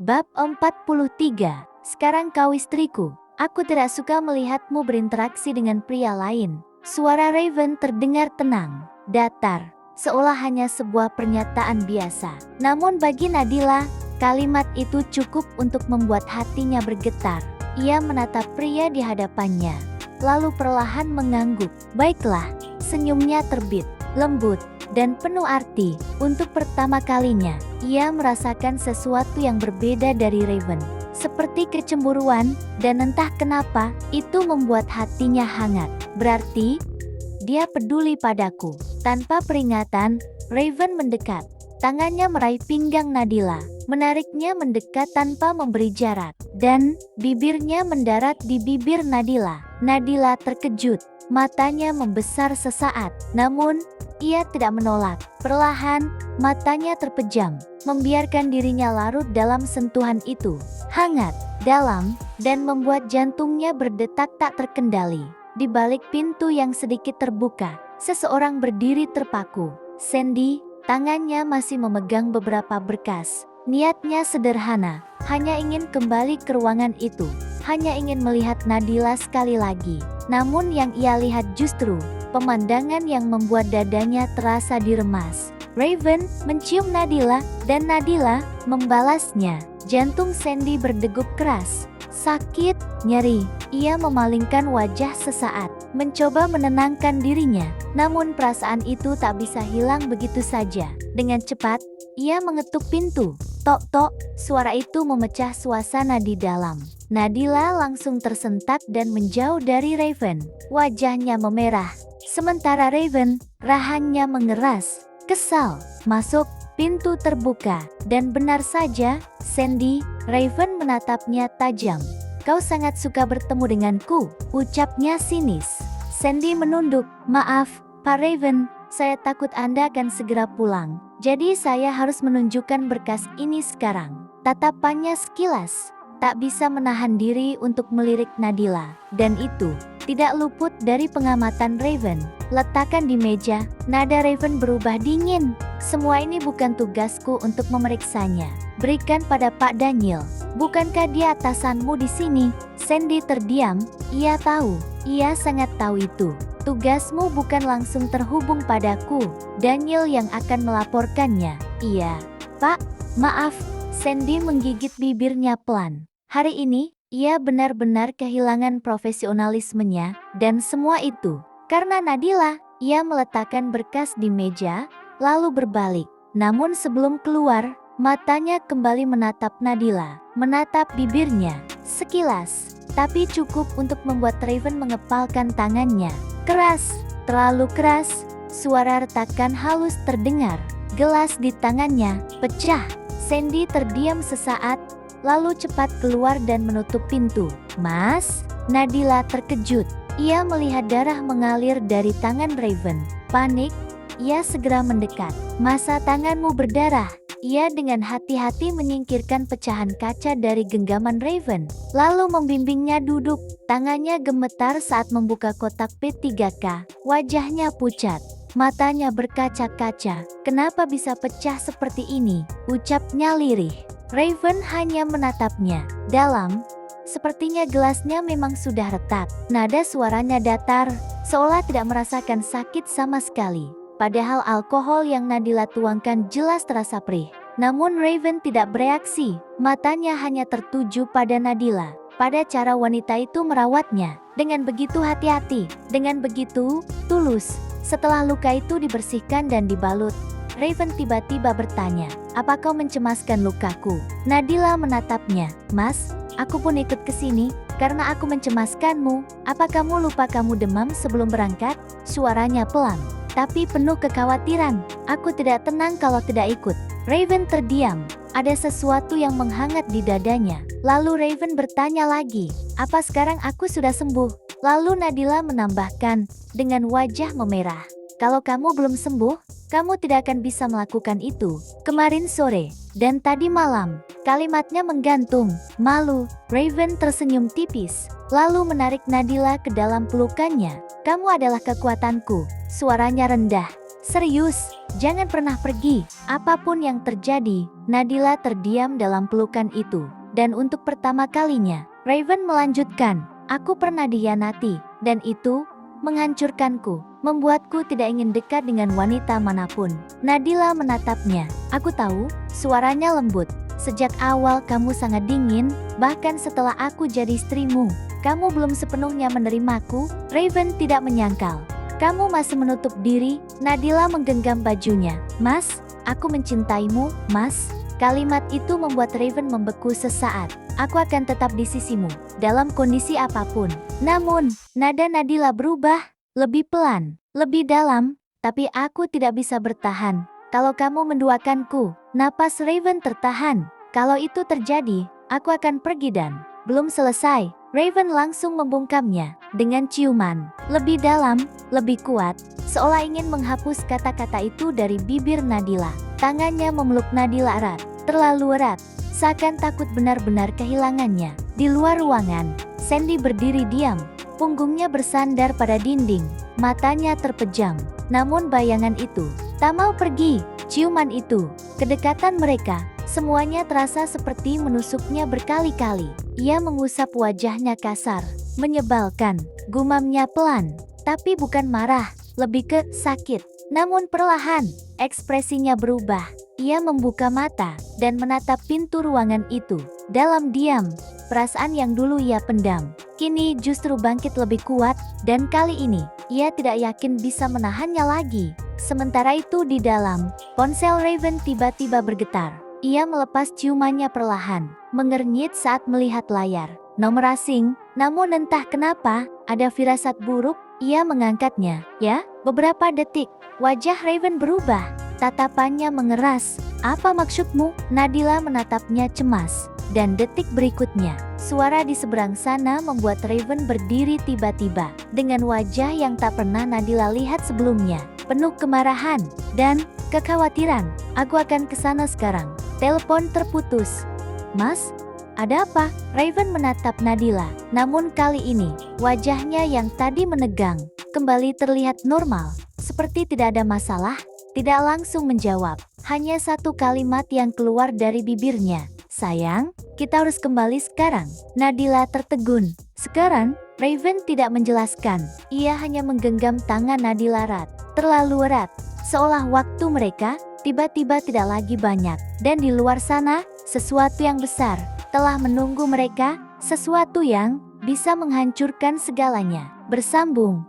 Bab 43. Sekarang kau istriku. Aku tidak suka melihatmu berinteraksi dengan pria lain. Suara Raven terdengar tenang, datar, seolah hanya sebuah pernyataan biasa. Namun bagi Nadila, kalimat itu cukup untuk membuat hatinya bergetar. Ia menatap pria di hadapannya, lalu perlahan mengangguk. Baiklah, senyumnya terbit, lembut, dan penuh arti. Untuk pertama kalinya, ia merasakan sesuatu yang berbeda dari Raven. Seperti kecemburuan, dan entah kenapa, itu membuat hatinya hangat. Berarti, dia peduli padaku. Tanpa peringatan, Raven mendekat. Tangannya meraih pinggang Nadila, menariknya mendekat tanpa memberi jarak. Dan, bibirnya mendarat di bibir Nadila. Nadila terkejut, matanya membesar sesaat. Namun, ia tidak menolak. Perlahan, matanya terpejam, membiarkan dirinya larut dalam sentuhan itu. Hangat, dalam, dan membuat jantungnya berdetak tak terkendali. Di balik pintu yang sedikit terbuka, seseorang berdiri terpaku. Sandy, tangannya masih memegang beberapa berkas. Niatnya sederhana, hanya ingin kembali ke ruangan itu. Hanya ingin melihat Nadila sekali lagi. Namun yang ia lihat justru pemandangan yang membuat dadanya terasa diremas. Raven mencium Nadila, dan Nadila membalasnya. Jantung Sandy berdegup keras. Sakit, nyeri. Ia memalingkan wajah sesaat, mencoba menenangkan dirinya. Namun perasaan itu tak bisa hilang begitu saja. Dengan cepat, ia mengetuk pintu. Tok-tok, suara itu memecah suasana di dalam. Nadila langsung tersentak dan menjauh dari Raven. Wajahnya memerah. Sementara Raven, rahannya mengeras. Kesal, masuk, pintu terbuka. Dan benar saja, Sandy, Raven menatapnya tajam. Kau sangat suka bertemu denganku, ucapnya sinis. Sandy menunduk. Maaf, Pak Raven, saya takut Anda akan segera pulang. Jadi saya harus menunjukkan berkas ini sekarang. Tatapannya sekilas, tak bisa menahan diri untuk melirik Nadila. Dan itu tidak luput dari pengamatan Raven. Letakkan di meja, nada Raven berubah dingin. Semua ini bukan tugasku untuk memeriksanya. Berikan pada Pak Daniel. Bukankah dia atasanmu di sini? Sandy terdiam. Ia tahu. Ia sangat tahu itu. Tugasmu bukan langsung terhubung padaku. Daniel yang akan melaporkannya. Iya. Pak, maaf. Sandy menggigit bibirnya pelan. Hari ini, ia benar-benar kehilangan profesionalismenya, dan semua itu karena Nadila. Ia meletakkan berkas di meja, lalu berbalik. Namun sebelum keluar, matanya kembali menatap Nadila, menatap bibirnya, sekilas, tapi cukup untuk membuat Raven mengepalkan tangannya. Keras, terlalu keras, suara retakan halus terdengar. Gelas di tangannya pecah. Sandy terdiam sesaat, lalu cepat keluar dan menutup pintu. Mas, Nadila terkejut. Ia melihat darah mengalir dari tangan Raven. Panik, ia segera mendekat. Masa tanganmu berdarah? Ia dengan hati-hati menyingkirkan pecahan kaca dari genggaman Raven, lalu membimbingnya duduk. Tangannya gemetar saat membuka kotak P3K. Wajahnya pucat, matanya berkaca-kaca. Kenapa bisa pecah seperti ini? Ucapnya lirih. Raven hanya menatapnya dalam. Sepertinya gelasnya memang sudah retak. Nada suaranya datar, seolah tidak merasakan sakit sama sekali. Padahal alkohol yang Nadila tuangkan jelas terasa perih. Namun Raven tidak bereaksi. Matanya hanya tertuju pada Nadila, pada cara wanita itu merawatnya. Dengan begitu hati-hati, dengan begitu tulus. Setelah luka itu dibersihkan dan dibalut, Raven tiba-tiba bertanya, "Apa kau mencemaskan lukaku?" Nadila menatapnya. "Mas, aku pun ikut ke sini karena aku mencemaskanmu. Apa kamu lupa kamu demam sebelum berangkat?" Suaranya pelan, tapi penuh kekhawatiran. "Aku tidak tenang kalau tidak ikut." Raven terdiam. Ada sesuatu yang menghangat di dadanya. Lalu Raven bertanya lagi, "Apa sekarang aku sudah sembuh?" Lalu Nadila menambahkan, dengan wajah memerah, "Kalau kamu belum sembuh, kamu tidak akan bisa melakukan itu. Kemarin sore, dan tadi malam." Kalimatnya menggantung. Malu, Raven tersenyum tipis, lalu menarik Nadila ke dalam pelukannya. "Kamu adalah kekuatanku." Suaranya rendah. "Serius?" Jangan pernah pergi. Apapun yang terjadi, Nadila terdiam dalam pelukan itu. Dan untuk pertama kalinya, Raven melanjutkan, aku pernah dikhianati, dan itu menghancurkanku, membuatku tidak ingin dekat dengan wanita manapun. Nadila menatapnya. Aku tahu, suaranya lembut. Sejak awal kamu sangat dingin, bahkan setelah aku jadi istrimu. Kamu belum sepenuhnya menerimaku. Raven tidak menyangkal. Kamu masih menutup diri. Nadila menggenggam bajunya. Mas, aku mencintaimu, Mas. Kalimat itu membuat Raven membeku sesaat. Aku akan tetap di sisimu, dalam kondisi apapun. Namun, nada Nadila berubah, lebih pelan, lebih dalam, tapi aku tidak bisa bertahan. Kalau kamu menduakanku, napas Raven tertahan. Kalau itu terjadi, aku akan pergi dan belum selesai. Raven langsung membungkamnya dengan ciuman, lebih dalam, lebih kuat, seolah ingin menghapus kata-kata itu dari bibir Nadila. Tangannya memeluk Nadila erat, terlalu erat, seakan takut benar-benar kehilangannya. Di luar ruangan, Sandy berdiri diam, punggungnya bersandar pada dinding, matanya terpejam. Namun bayangan itu tak mau pergi. Ciuman itu, kedekatan mereka, semuanya terasa seperti menusuknya berkali-kali. Ia mengusap wajahnya kasar, menyebalkan, gumamnya pelan, tapi bukan marah, lebih ke sakit. Namun perlahan, ekspresinya berubah. Ia membuka mata dan menatap pintu ruangan itu. Dalam diam, perasaan yang dulu ia pendam, kini justru bangkit lebih kuat, dan kali ini, ia tidak yakin bisa menahannya lagi. Sementara itu di dalam, ponsel Raven tiba-tiba bergetar. Ia melepas ciumannya perlahan, mengernyit saat melihat layar. Nomor asing, namun entah kenapa, ada firasat buruk, ia mengangkatnya. Ya, beberapa detik, wajah Raven berubah. Tatapannya mengeras. Apa maksudmu? Nadila menatapnya cemas. Dan detik berikutnya, suara di seberang sana membuat Raven berdiri tiba-tiba. Dengan wajah yang tak pernah Nadila lihat sebelumnya. Penuh kemarahan dan kekhawatiran. Aku akan kesana sekarang. Telepon terputus. Mas, ada apa? Raven menatap Nadila. Namun kali ini, wajahnya yang tadi menegang, kembali terlihat normal. Seperti tidak ada masalah. Tidak langsung menjawab. Hanya satu kalimat yang keluar dari bibirnya. Sayang, kita harus kembali sekarang. Nadila tertegun. Sekarang, Raven tidak menjelaskan. Ia hanya menggenggam tangan Nadila erat. Terlalu erat. Seolah waktu mereka tiba-tiba tidak lagi banyak. Dan di luar sana, sesuatu yang besar telah menunggu mereka. Sesuatu yang bisa menghancurkan segalanya. Bersambung.